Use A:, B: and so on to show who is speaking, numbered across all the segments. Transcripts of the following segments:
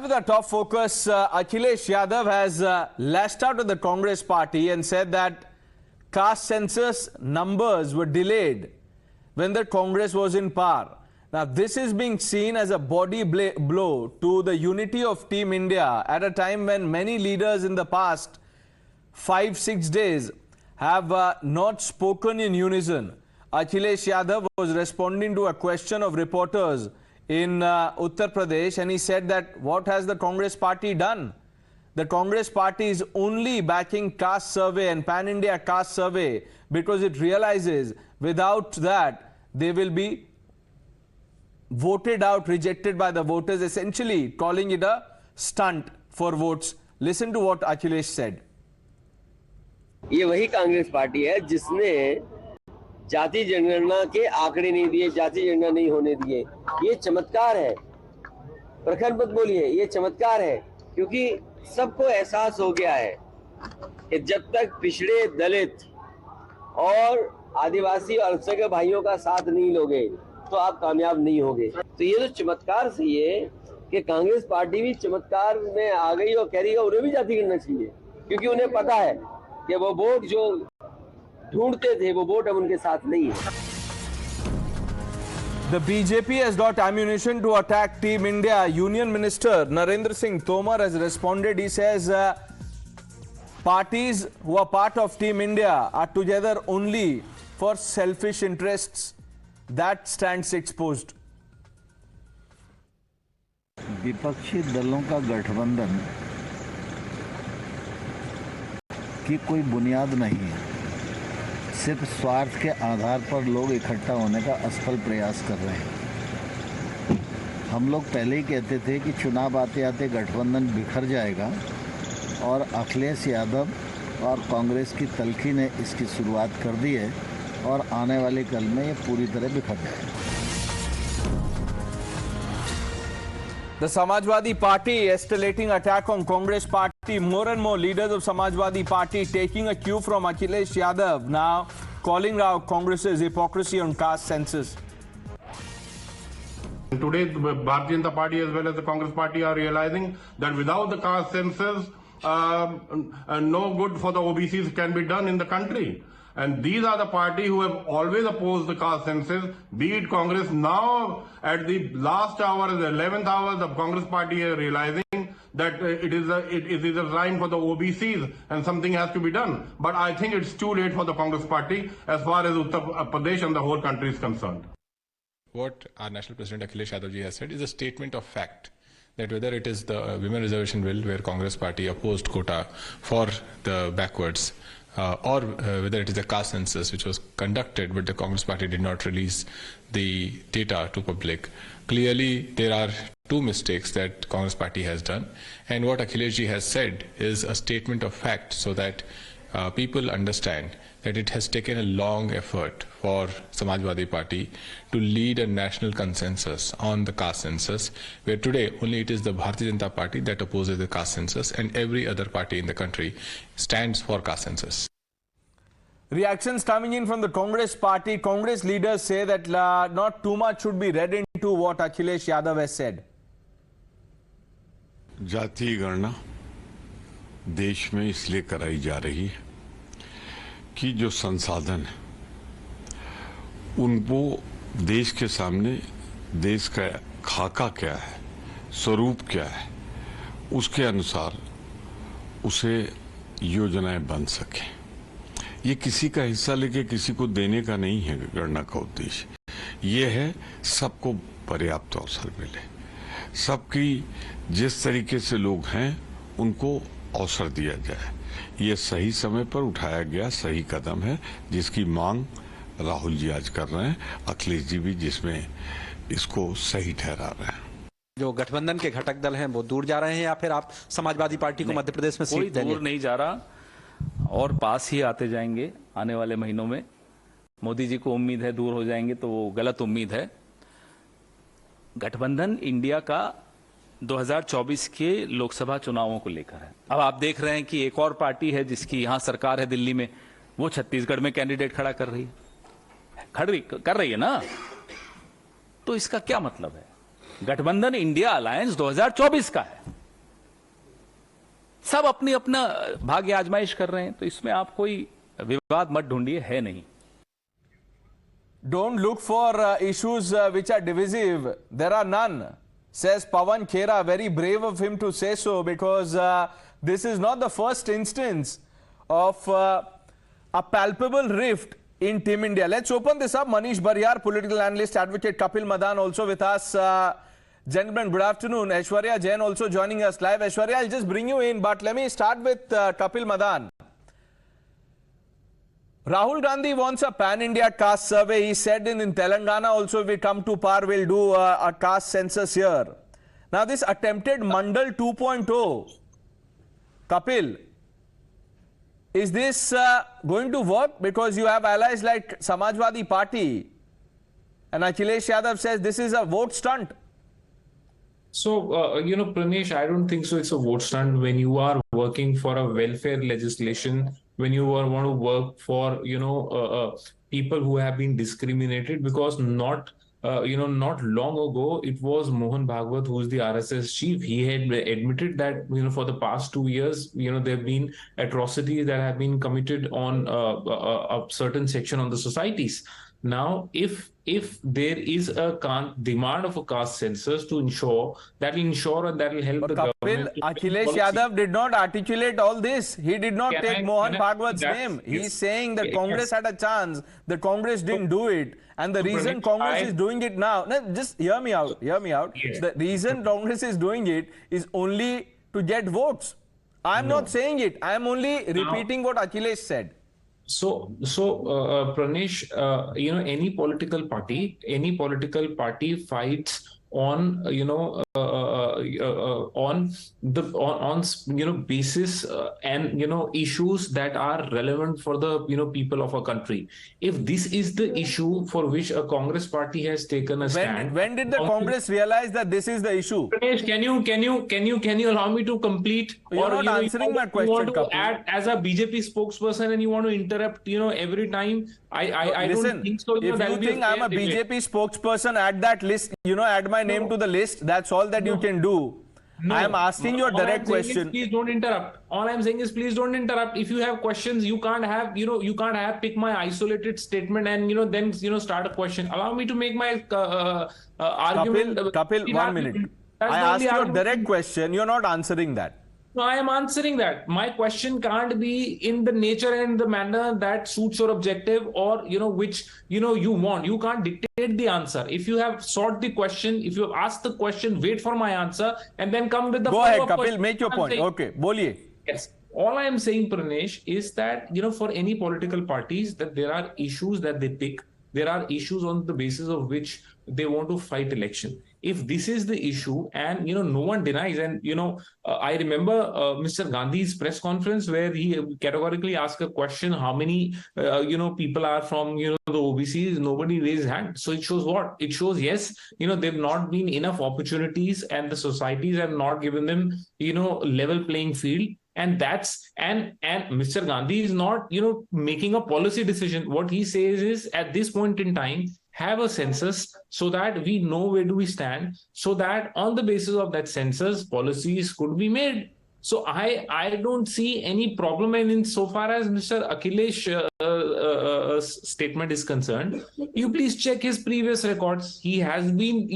A: With our top focus, Akhilesh Yadav has lashed out at the Congress party and said that caste census numbers were delayed when the Congress was in power. Now, this is being seen as a body blow to the unity of Team India at a time when many leaders in the past 5-6 days have not spoken in unison. Akhilesh Yadav was responding to a question of reporters in Uttar Pradesh, and he said that what has the Congress party done? The Congress party is only backing caste survey and pan-India caste survey because it realizes without that they will be voted out, rejected by the voters, essentially calling it a stunt for votes. Listen to what Akhilesh said.
B: ये वही Congress party है जिसने जाति जनगणना के आंकड़े नहीं दिए, जाति जनगणना नहीं होने दिए। ये चमत्कार है, प्रखर मत बोलिए, ये चमत्कार है, क्योंकि सबको एहसास हो गया है कि जब तक पिछड़े, दलित और आदिवासी और अल्पसंख्यक भाइयों का साथ नहीं लोगे तो आप कामयाब नहीं होगे। तो ये जो चमत्कार सही है कि कांग्रेस पार्टी भी चमत्कार में आ गई और कह रही है उन्हें भी जाति करना चाहिए, क्योंकि उन्हें पता है कि वो वोट जो ढूंढते थे वो वोट अब उनके साथ नहीं है।
A: The BJP has got ammunition to attack Team India. Union Minister Narendra Singh Tomar has responded. He says parties who are part of Team India are together only for selfish interests. That stands exposed.
C: विपक्षी दलों का गठबंधन की कोई बुनियाद नहीं है। सिर्फ स्वार्थ के आधार पर लोग इकट्ठा होने का असफल प्रयास कर रहे हैं। हम लोग पहले ही कहते थे कि चुनाव आते आते गठबंधन बिखर जाएगा और अखिलेश यादव और कांग्रेस की तल्खी ने इसकी शुरुआत कर दी है और आने वाले कल में ये पूरी तरह बिखर जाएगा।
A: The Samajwadi Party escalating attack on Congress party. More and more leaders of Samajwadi Party taking a cue from Akhilesh Yadav, now calling out Congress's hypocrisy on caste census.
D: Today, the Bharatiya Janata Party as well as the Congress Party are realizing that without the caste census, no good for the OBCs can be done in the country. And these are the party who have always opposed the caste census, be it Congress. Now, at the last hour, the 11th hour, the Congress party is realizing that it is a time for the OBCs and something has to be done. But I think it's too late for the Congress party as far as Uttar Pradesh and the whole country is concerned.
E: What our National President Akhilesh Yadav ji has said is a statement of fact, that whether it is the Women Reservation Bill where Congress party opposed quota for the backwards, or whether it is the caste census which was conducted but the Congress party did not release the data to public. Clearly there are two mistakes that Congress party has done, and what Akhilesh ji has said is a statement of fact, so that people understand that it has taken a long effort for Samajwadi Party to lead a national consensus on the caste census, where today only it is the Bharatiya Janata Party that opposes the caste census and every other party in the country stands for caste census.
A: Reactions coming in from the Congress party. Congress leaders say that not too much should be read into what Akhilesh Yadav has said.
F: जातीय गणना देश में इसलिए कराई जा रही है कि जो संसाधन है उनको देश के सामने देश का खाका क्या है, स्वरूप क्या है, उसके अनुसार उसे योजनाएं बन सके। ये किसी का हिस्सा लेके किसी को देने का नहीं है गणना का उद्देश्य। ये है सबको पर्याप्त अवसर मिले, सबकी जिस तरीके से लोग हैं उनको अवसर दिया जाए। ये सही समय पर उठाया गया सही कदम है, जिसकी मांग राहुल जी आज कर रहे हैं, अखिलेश जी भी जिसमें इसको सही ठहरा रहे हैं।
G: जो गठबंधन के घटक दल हैं वो दूर जा रहे हैं, या फिर आप समाजवादी पार्टी को मध्य प्रदेश में सीट देंगे?
H: दूर नहीं जा रहा और पास ही आते जाएंगे आने वाले महीनों में। मोदी जी को उम्मीद है दूर हो जाएंगे, तो वो गलत उम्मीद है। गठबंधन इंडिया का 2024 के लोकसभा चुनावों को लेकर है। अब आप देख रहे हैं कि एक और पार्टी है जिसकी यहां सरकार है दिल्ली में, वो छत्तीसगढ़ में कैंडिडेट खड़ा कर रही है ना। तो इसका क्या मतलब है? गठबंधन इंडिया अलायंस 2024 का है। सब अपनी अपना भाग्य आजमाइश कर रहे हैं, तो इसमें आप कोई विवाद मत ढूंढिए, है नहीं.
A: Don't look for issues which are divisive. There are none, says Pawan Khera. Very brave of him to say so, because this is not the first instance of a palpable rift in Team India. Let's open this up. Manish Bariyar, political analyst, advocate Kapil Madan also with us. Gentlemen, good afternoon. Aishwarya Jain also joining us live. Aishwarya, I'll just bring you in, but let me start with Kapil Madan. Rahul Gandhi wants a pan-India caste survey. He said in Telangana also, if we come to power, we'll do a caste census here. Now this attempted Mandal 2.0, Kapil, is this going to work? Because you have allies like Samajwadi Party, and Akhilesh Yadav says this is a vote stunt.
I: So, Pranesh, I don't think so. It's a vote stunt when you are working for a welfare legislation, when you want to work for, people who have been discriminated, because not long ago, it was Mohan Bhagwat, who's the RSS chief. He had admitted that, for the past 2 years, there have been atrocities that have been committed on a certain section of the societies. Now, if there is a demand of a caste census to ensure, that will ensure and that will help the government.
A: Akhilesh Yadav did not articulate all this. He did not take Mohan Bhagwat's name. He's saying that Congress had a chance. The Congress didn't do it. And the reason Congress is doing it now, just hear me out.
I: Yes.
A: The reason Congress is doing it is only to get votes. I'm not saying it. I'm only repeating what Akhilesh said.
I: So, Pranesh, any political party fights on, basis and, issues that are relevant for the, people of a country. If this is the issue for which a Congress party has taken a stand.
A: When did the Congress realize that this is the issue?
I: Pranesh, can you allow me to complete?
A: You're not answering my question,
I: You want to
A: Kapil.
I: act as a BJP spokesperson and you want to interrupt, every time. I
A: Listen,
I: don't think so.
A: if you think I'm a BJP spokesperson, add that list, add my name to the list. That's all that you can do.
I: No.
A: I am asking you a direct question.
I: Please don't interrupt. All I'm saying is please don't interrupt. If you have questions, you can't have, pick my isolated statement and, then, start a question. Allow me to make my argument.
A: Kapil, 1 minute. I asked you a direct question. You're not answering that.
I: No, I am answering that. My question can't be in the nature and the manner that suits your objective or, which, you want. You can't dictate the answer. If you have sought the question, if you have asked the question, wait for my answer and then come with the
A: Go ahead,
I: follow-up
A: Kapil,
I: question.
A: make your point. Okay, boliye.
I: Yes. All I am saying, Pranesh, is that, for any political parties, that there are issues that they pick. There are issues on the basis of which they want to fight election. If this is the issue and, no one denies, and, I remember Mr. Gandhi's press conference where he categorically asked a question, how many, people are from, the OBCs, nobody raised hand. So it shows what? It shows, yes, they've not been enough opportunities and the societies have not given them, level playing field. And Mr. Gandhi is not, making a policy decision. What he says is, at this point in time, have a census so that we know where do we stand, so that on the basis of that census, policies could be made. So I don't see any problem. And in so far as Mr. Akhilesh statement is concerned, you please check his previous records. He has been,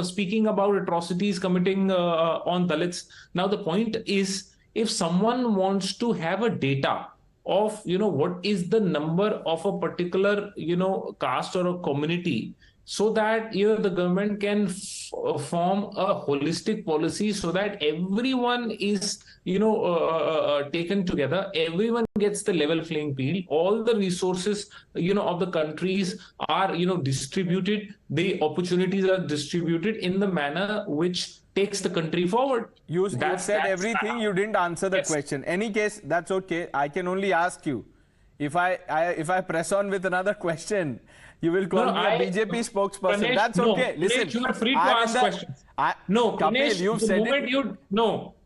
I: speaking about atrocities committing on Dalits. Now, the point is, if someone wants to have a data of, what is the number of a particular, caste or a community, so that, the government can form a holistic policy so that everyone is, taken together, everyone gets the level playing field, all the resources, of the countries are, distributed, the opportunities are distributed in the manner which takes the country forward.
A: You said everything. You didn't answer the question. Any case, that's okay. I can only ask you. If I press on with another question, you will call me a BJP spokesperson.
I: Pranesh,
A: that's okay.
I: No,
A: Listen,
I: Pranesh, you are free to ask questions.
A: Kapil, you've said it.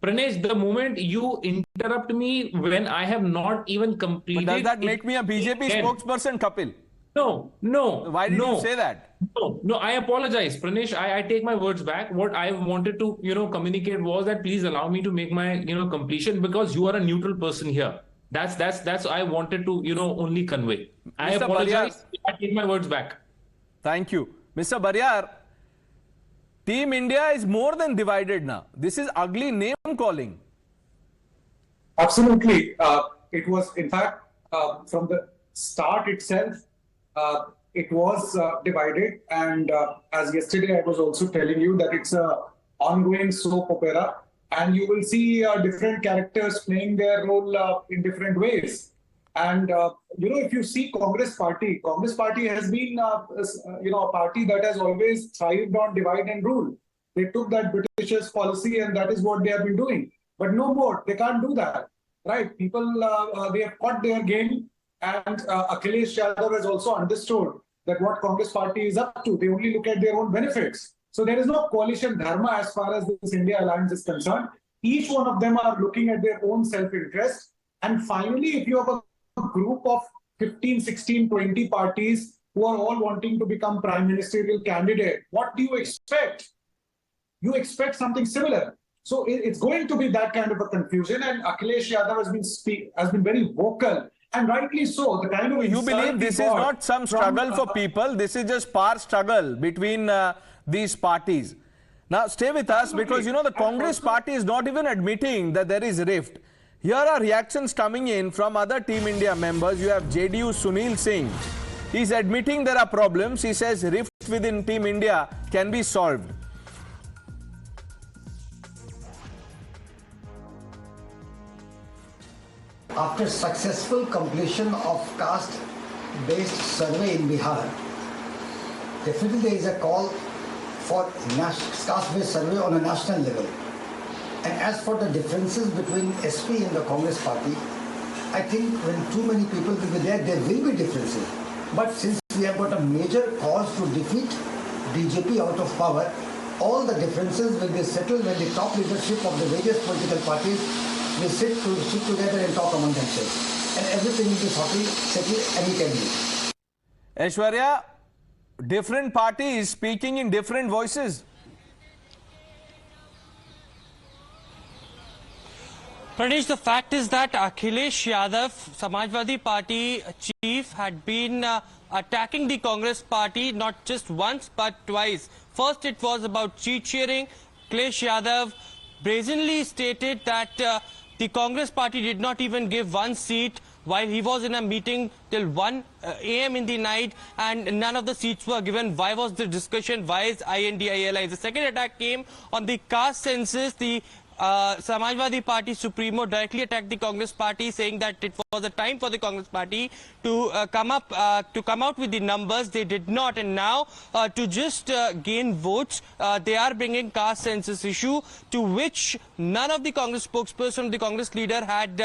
I: Pranesh, the moment you interrupt me when I have not even completed.
A: But does that make me a BJP spokesperson, Kapil?
I: No.
A: Why did you say that?
I: No, I apologize, Pranesh. I take my words back. What I wanted to, communicate was that please allow me to make my, completion, because you are a neutral person here. That's I wanted to, only convey. I
A: Mr.
I: apologize.
A: Baryar.
I: I take my words back.
A: Thank you. Mr. Baryar, Team India is more than divided now. This is ugly name calling.
J: Absolutely. It was, in fact, from the start itself, it was divided. And as yesterday I was also telling you that it's a ongoing soap opera, and you will see different characters playing their role in different ways. And, if you see Congress Party has been, a party that has always thrived on divide and rule. They took that Britishers policy, and that is what they have been doing. But no more. They can't do that. Right? People, they have caught their game. And Akhilesh Yadav has also understood that what Congress Party is up to. They only look at their own benefits. So there is no coalition dharma as far as this India alliance is concerned. Each one of them are looking at their own self-interest. And finally, if you have a group of 15, 16, 20 parties who are all wanting to become prime ministerial candidate, what do you expect? You expect something similar. So it's going to be that kind of a confusion. And Akhilesh Yadav has been very vocal. And rightly so. The kind of
A: you believe this is not some struggle for people. This is just power struggle between these parties. Now stay with us, because the Congress Party is not even admitting that there is rift. Here are reactions coming in from other Team India members. You have JDU Sunil Singh. He's admitting there are problems. He says rift within Team India can be solved.
K: After successful completion of caste-based survey in Bihar, definitely there is a call for caste-based survey on a national level. And as for the differences between SP and the Congress Party, I think when too many people will be there, there will be differences. But since we have got a major cause to defeat BJP out of power, all the differences will be settled when the top leadership of the various political parties will sit together and talk among themselves. And everything will be settled amicably.
A: Aishwarya, different parties speaking in different voices.
L: Pranesh, the fact is that Akhilesh Yadav, Samajwadi Party chief, had been attacking the Congress Party not just once but twice. First it was about cheat-shearing. Khilesh Yadav brazenly stated that the Congress Party did not even give one seat while he was in a meeting till 1 a.m. in the night, and none of the seats were given. Why was the discussion? Why is INDILI? The second attack came on the caste census. The Samajwadi Party Supremo directly attacked the Congress Party, saying that it was a time for the Congress Party to come out with the numbers. They did not, and now to just gain votes, they are bringing caste census issue, to which none of the Congress spokesperson, the Congress leader, had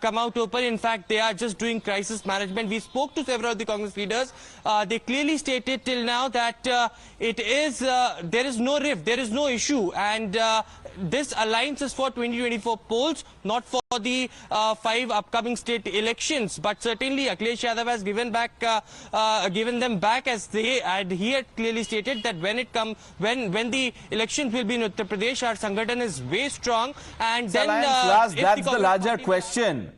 L: come out open. In fact, they are just doing crisis management. We spoke to several of the Congress leaders. They clearly stated till now that there is no rift, there is no issue, and this alliance is for 2024 polls, not for the 5 upcoming state elections. But certainly Akhilesh Yadav has given them back, as he had clearly stated that when the elections will be in Uttar Pradesh, our Sangathan is way strong. And then
A: that's the larger question.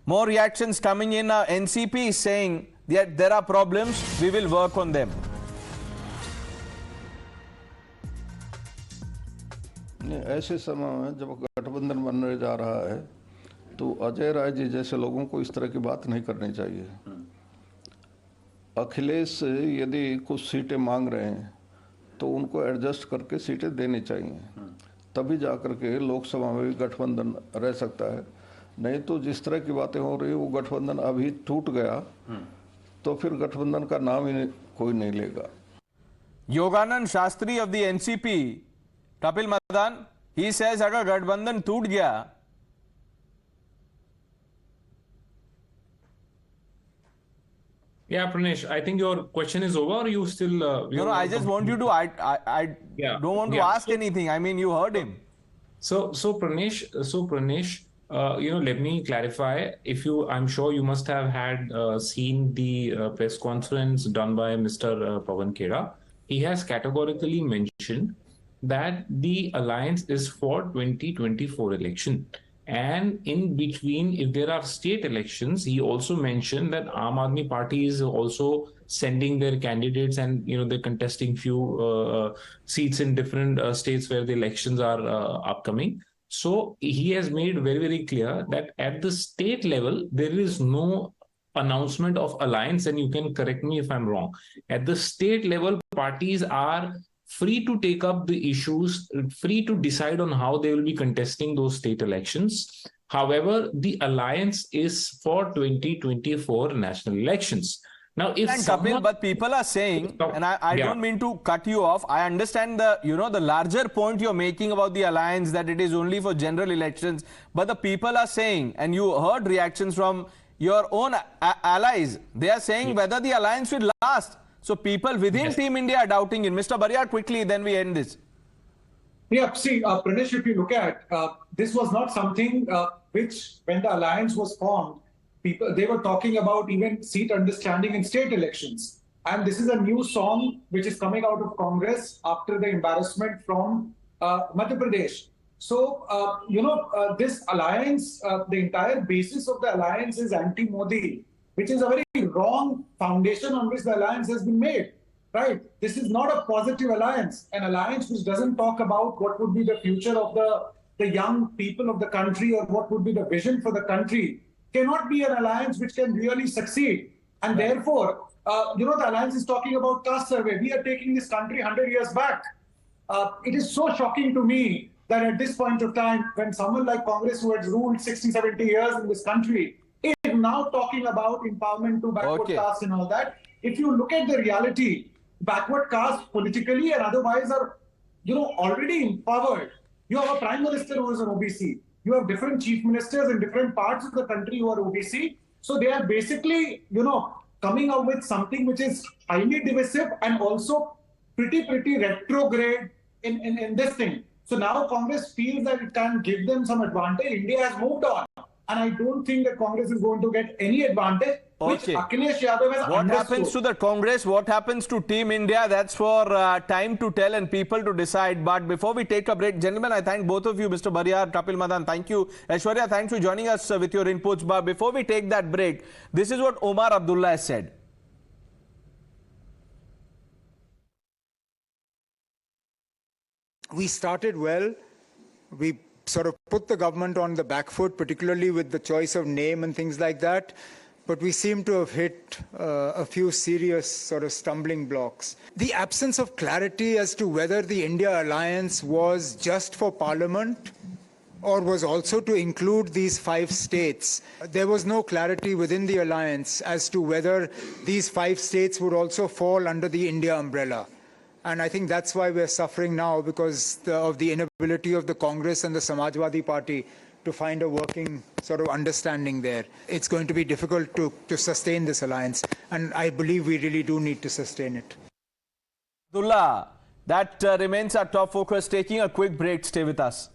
A: More reactions coming in. NCP is saying that there are problems, we will work on them.
M: ऐसे समय में जब गठबंधन बनने जा रहा है तो अजय राय जी जैसे लोगों को इस तरह की बात नहीं करनी चाहिए। अखिलेश यदि कुछ सीटें मांग रहे हैं तो उनको एडजस्ट करके सीटें देनी चाहिए, तभी जाकर के लोकसभा में भी गठबंधन रह सकता है। नहीं तो जिस तरह की बातें हो रही है, वो गठबंधन अभी टूट गया तो फिर गठबंधन का नाम ही कोई नहीं लेगा।
A: Yogananda Shastri of the NCP, Kapil Madan, he says अगर गठबंधन टूट गया,
I: Yeah, Pranesh, I think your question is over, or you still...
A: no, I just want you to... I don't want to ask anything. I mean, you heard him.
I: So Pranesh, let me clarify. I'm sure you must have had seen the press conference done by Mr. Pawan Khera. He has categorically mentioned that the alliance is for 2024 election. And in between, if there are state elections, he also mentioned that Aam Aadmi Party is also sending their candidates, and they're contesting few seats in different states where the elections are upcoming. So he has made very, very clear that at the state level, there is no announcement of alliance, and you can correct me if I'm wrong. At the state level, parties are free to take up the issues, free to decide on how they will be contesting those state elections. However, the alliance is for 2024 national elections. Now, if
A: Kapil, but people are saying, and I don't mean to cut you off, I understand the the larger point you're making about the alliance, that it is only for general elections, but the people are saying, and you heard reactions from your own allies, they are saying whether the alliance will last. So people within Team India are doubting it. Mr. Bariyar, quickly, then we end this.
J: Yeah, see, Pradesh, if you look at, this was not something which, when the alliance was formed, they were talking about even seat understanding in state elections. And this is a new song which is coming out of Congress after the embarrassment from Madhya Pradesh. So, this alliance, the entire basis of the alliance is anti-Modi, which is a very wrong foundation on which the alliance has been made, right? This is not a positive alliance, an alliance which doesn't talk about what would be the future of the young people of the country or what would be the vision for the country, cannot be an alliance which can really succeed. And therefore, the alliance is talking about caste survey. We are taking this country 100 years back. It is so shocking to me that at this point of time, when someone like Congress, who has ruled 60, 70 years in this country, is now talking about empowerment to backward caste and all that. If you look at the reality, backward caste politically and otherwise are, already empowered. You have a prime minister who is an OBC. You have different chief ministers in different parts of the country who are OBC. So they are basically, coming up with something which is highly divisive and also pretty retrograde in this thing. So now Congress feels that it can give them some advantage. India has moved on. And I don't think that Congress is going to get any advantage, which Akhilesh Yadav has
A: What
J: understood.
A: happens to the Congress? What happens to Team India? That's for time to tell and people to decide. But before we take a break, gentlemen, I thank both of you, Mr. Bariyar, Kapil Madan. Thank you. Aishwarya, thanks for joining us with your inputs. But before we take that break, this is what Omar Abdullah has said.
N: We started well. We sort of put the government on the back foot, particularly with the choice of name and things like that. But we seem to have hit a few serious sort of stumbling blocks. The absence of clarity as to whether the India alliance was just for parliament or was also to include these 5 states. There was no clarity within the alliance as to whether these 5 states would also fall under the India umbrella. And I think that's why we're suffering now, because of the inability of the Congress and the Samajwadi Party to find a working sort of understanding there. It's going to be difficult to sustain this alliance, and I believe we really do need to sustain it.
A: Abdullah, that remains our top focus. Taking a quick break. Stay with us.